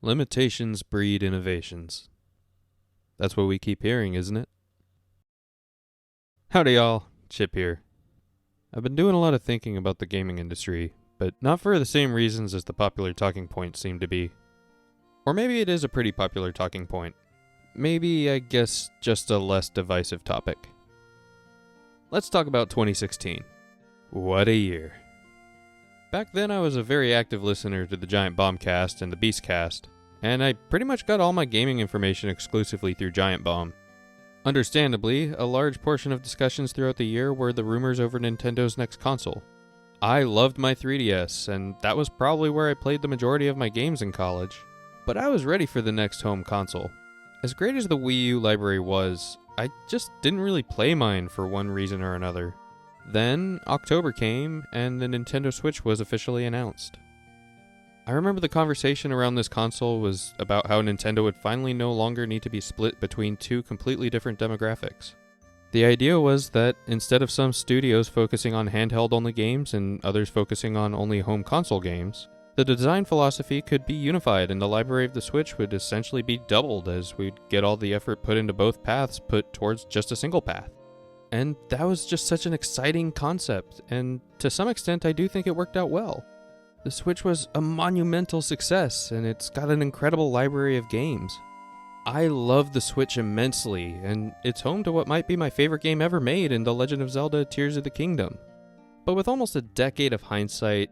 Limitations breed innovations. That's what we keep hearing, isn't it? Howdy, y'all. Chip here. I've been doing a lot of thinking about the gaming industry, but not for the same reasons as the popular talking points seem to be. Or maybe it is a pretty popular talking point. Maybe, I guess, just a less divisive topic. Let's talk about 2016. What a year. Back then, I was a very active listener to the Giant Bombcast and the Beastcast, and I pretty much got all my gaming information exclusively through Giant Bomb. Understandably, a large portion of discussions throughout the year were the rumors over Nintendo's next console. I loved my 3DS, and that was probably where I played the majority of my games in college. But I was ready for the next home console. As great as the Wii U library was, I just didn't really play mine for one reason or another. Then, October came, and the Nintendo Switch was officially announced. I remember the conversation around this console was about how Nintendo would finally no longer need to be split between two completely different demographics. The idea was that instead of some studios focusing on handheld-only games and others focusing on only home console games, the design philosophy could be unified and the library of the Switch would essentially be doubled as we'd get all the effort put into both paths put towards just a single path. And that was just such an exciting concept, and to some extent I do think it worked out well. The Switch was a monumental success, and it's got an incredible library of games. I love the Switch immensely, and it's home to what might be my favorite game ever made in The Legend of Zelda: Tears of the Kingdom. But with almost a decade of hindsight,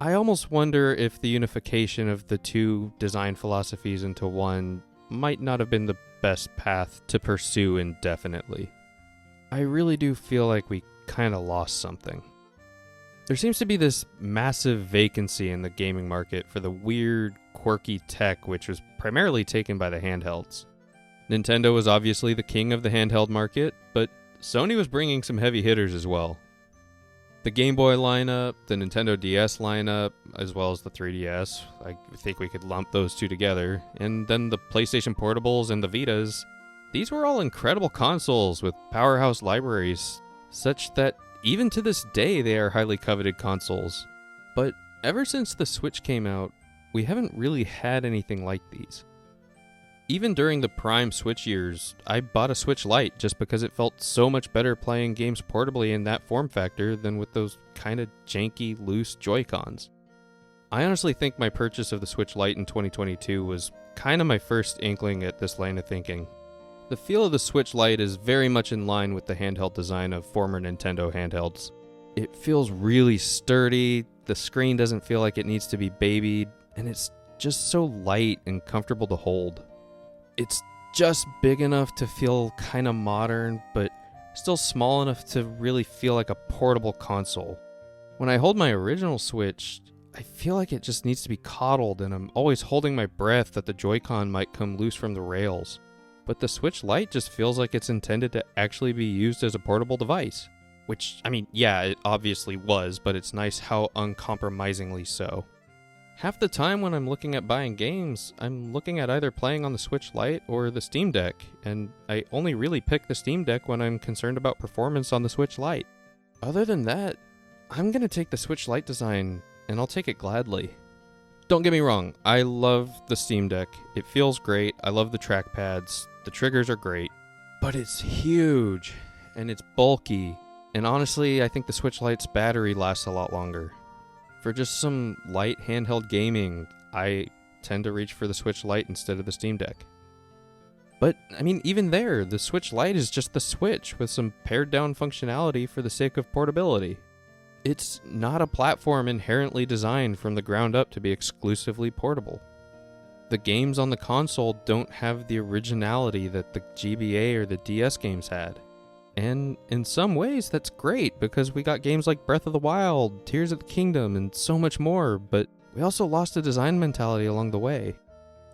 I almost wonder if the unification of the two design philosophies into one might not have been the best path to pursue indefinitely. I really do feel like we kinda lost something. There seems to be this massive vacancy in the gaming market for the weird, quirky tech which was primarily taken by the handhelds. Nintendo was obviously the king of the handheld market, but Sony was bringing some heavy hitters as well. The Game Boy lineup, the Nintendo DS lineup, as well as the 3DS, I think we could lump those two together, and then the PlayStation Portables and the Vitas. These were all incredible consoles with powerhouse libraries, such that even to this day they are highly coveted consoles. But ever since the Switch came out, we haven't really had anything like these. Even during the prime Switch years, I bought a Switch Lite just because it felt so much better playing games portably in that form factor than with those kinda janky, loose Joy-Cons. I honestly think my purchase of the Switch Lite in 2022 was kinda my first inkling at this line of thinking. The feel of the Switch Lite is very much in line with the handheld design of former Nintendo handhelds. It feels really sturdy, the screen doesn't feel like it needs to be babied, and it's just so light and comfortable to hold. It's just big enough to feel kinda modern, but still small enough to really feel like a portable console. When I hold my original Switch, I feel like it just needs to be coddled, and I'm always holding my breath that the Joy-Con might come loose from the rails. But the Switch Lite just feels like it's intended to actually be used as a portable device. Which, I mean, yeah, it obviously was, but it's nice how uncompromisingly so. Half the time when I'm looking at buying games, I'm looking at either playing on the Switch Lite or the Steam Deck, and I only really pick the Steam Deck when I'm concerned about performance on the Switch Lite. Other than that, I'm gonna take the Switch Lite design, and I'll take it gladly. Don't get me wrong, I love the Steam Deck. It feels great, I love the trackpads, the triggers are great, but it's huge, and it's bulky, and honestly, I think the Switch Lite's battery lasts a lot longer. For just some light handheld gaming, I tend to reach for the Switch Lite instead of the Steam Deck. But, I mean, even there, the Switch Lite is just the Switch with some pared down functionality for the sake of portability. It's not a platform inherently designed from the ground up to be exclusively portable. The games on the console don't have the originality that the GBA or the DS games had. And in some ways, that's great because we got games like Breath of the Wild, Tears of the Kingdom, and so much more, but we also lost a design mentality along the way.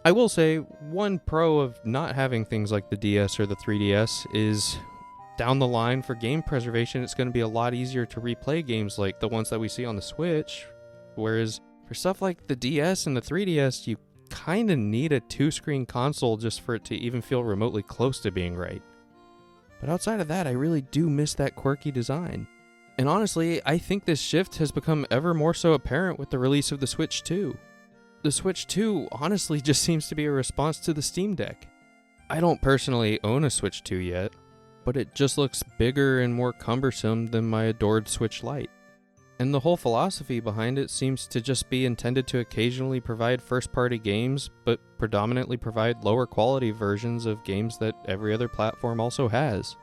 I will say, one pro of not having things like the DS or the 3DS is down the line for game preservation, it's going to be a lot easier to replay games like the ones that we see on the Switch, whereas for stuff like the DS and the 3DS, you kind of need a two-screen console just for it to even feel remotely close to being right. But outside of that, I really do miss that quirky design. And honestly, I think this shift has become ever more so apparent with the release of the Switch 2. the Switch 2 honestly just seems to be a response to the Steam Deck. I don't personally own a Switch 2 yet, but it just looks bigger and more cumbersome than my adored Switch Lite. And the whole philosophy behind it seems to just be intended to occasionally provide first-party games, but predominantly provide lower-quality versions of games that every other platform also has.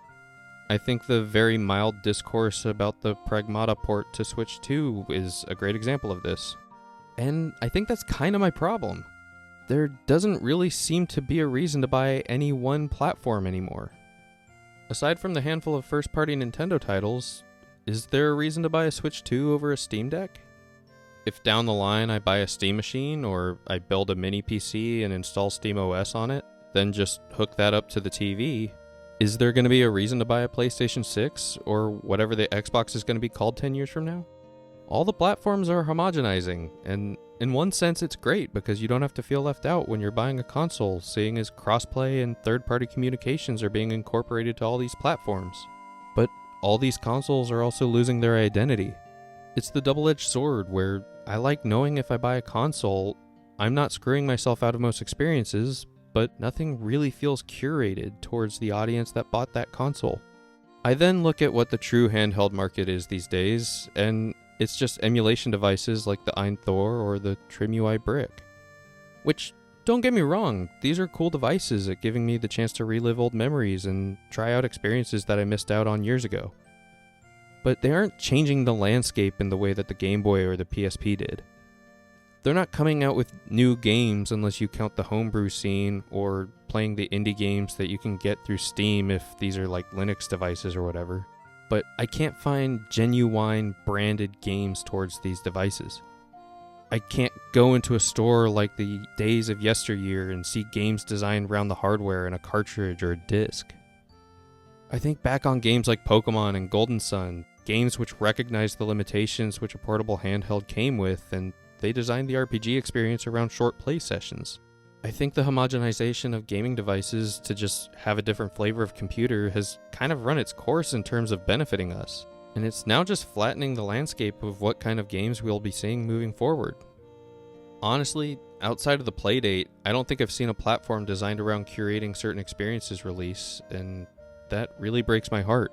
I think the very mild discourse about the Pragmata port to Switch 2 is a great example of this. And I think that's kind of my problem. There doesn't really seem to be a reason to buy any one platform anymore. Aside from the handful of first-party Nintendo titles, is there a reason to buy a Switch 2 over a Steam Deck? If down the line I buy a Steam machine, or I build a mini PC and install SteamOS on it, then just hook that up to the TV, is there going to be a reason to buy a PlayStation 6, or whatever the Xbox is going to be called 10 years from now? All the platforms are homogenizing, and in one sense it's great because you don't have to feel left out when you're buying a console, seeing as crossplay and third-party communications are being incorporated to all these platforms. But all these consoles are also losing their identity. It's the double-edged sword where I like knowing if I buy a console, I'm not screwing myself out of most experiences, but nothing really feels curated towards the audience that bought that console. I then look at what the true handheld market is these days, and it's just emulation devices like the Einthor or the TrimUI Brick. Which, don't get me wrong, these are cool devices at giving me the chance to relive old memories and try out experiences that I missed out on years ago. But they aren't changing the landscape in the way that the Game Boy or the PSP did. They're not coming out with new games unless you count the homebrew scene or playing the indie games that you can get through Steam if these are like Linux devices or whatever. But I can't find genuine branded games towards these devices. I can't go into a store like the days of yesteryear and see games designed around the hardware in a cartridge or a disc. I think back on games like Pokemon and Golden Sun, games which recognized the limitations which a portable handheld came with, and they designed the RPG experience around short play sessions. I think the homogenization of gaming devices to just have a different flavor of computer has kind of run its course in terms of benefiting us, and it's now just flattening the landscape of what kind of games we'll be seeing moving forward. Honestly, outside of the Playdate, I don't think I've seen a platform designed around curating certain experiences release, and that really breaks my heart.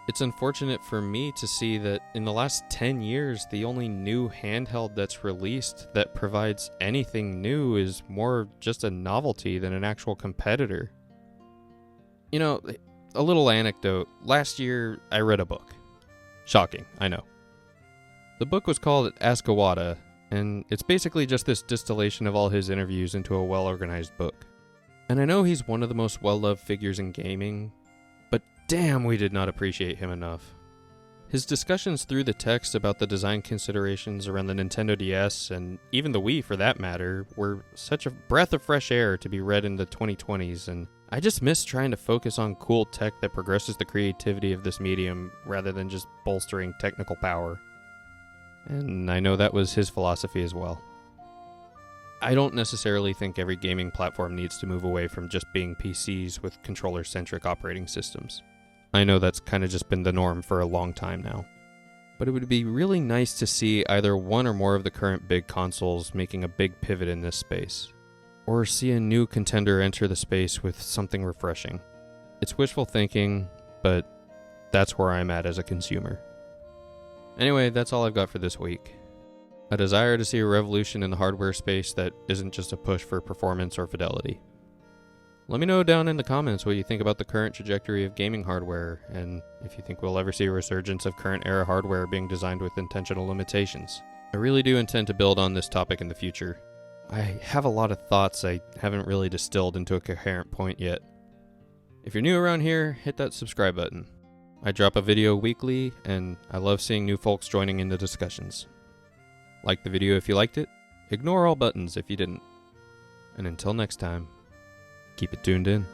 It's unfortunate for me to see that in the last 10 years, the only new handheld that's released that provides anything new is more just a novelty than an actual competitor. You know, a little anecdote. Last year, I read a book. Shocking, I know. The book was called Ask Iwata, and it's basically just this distillation of all his interviews into a well-organized book. And I know he's one of the most well-loved figures in gaming, but damn, we did not appreciate him enough. His discussions through the text about the design considerations around the Nintendo DS, and even the Wii for that matter, were such a breath of fresh air to be read in the 2020s, and I just miss trying to focus on cool tech that progresses the creativity of this medium rather than just bolstering technical power. And I know that was his philosophy as well. I don't necessarily think every gaming platform needs to move away from just being PCs with controller-centric operating systems. I know that's kind of just been the norm for a long time now. But it would be really nice to see either one or more of the current big consoles making a big pivot in this space, or see a new contender enter the space with something refreshing. It's wishful thinking, but that's where I'm at as a consumer. Anyway, that's all I've got for this week. A desire to see a revolution in the hardware space that isn't just a push for performance or fidelity. Let me know down in the comments what you think about the current trajectory of gaming hardware, and if you think we'll ever see a resurgence of current era hardware being designed with intentional limitations. I really do intend to build on this topic in the future. I have a lot of thoughts I haven't really distilled into a coherent point yet. If you're new around here, hit that subscribe button. I drop a video weekly, and I love seeing new folks joining in the discussions. Like the video if you liked it, ignore all buttons if you didn't. And until next time, keep it tuned in.